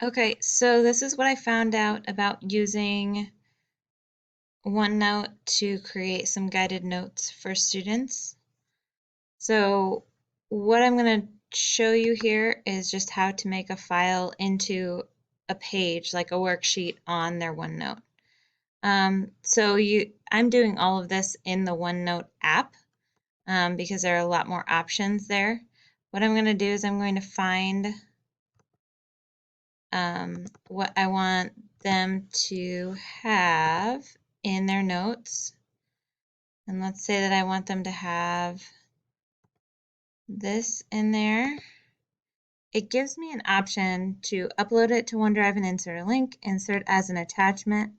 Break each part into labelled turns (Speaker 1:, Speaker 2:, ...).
Speaker 1: Okay, so this is what I found out about using OneNote to create some guided notes for students. So what I'm going to show you here is just how to make a file into a page, like a worksheet on their OneNote. I'm doing all of this in the OneNote app because there are a lot more options there. What I'm going to do is I'm going to find what I want them to have in their notes. And let's say that I want them to have this in there. It gives me an option to upload it to OneDrive and insert a link, insert as an attachment,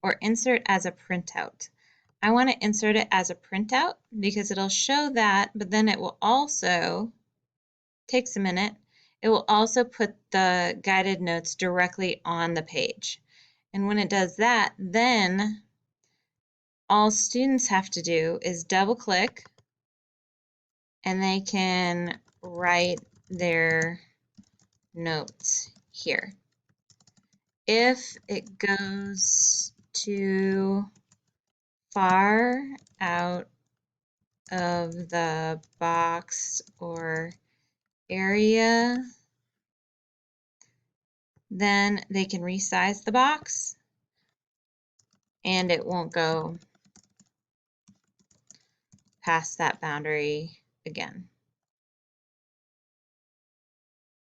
Speaker 1: or insert as a printout. I want to insert it as a printout because it'll show that, but then it will also, takes a minute, it will also put the guided notes directly on the page. And when it does that, then all students have to do is double click and they can write their notes here. If it goes too far out of the box or area, then they can resize the box and it won't go past that boundary again.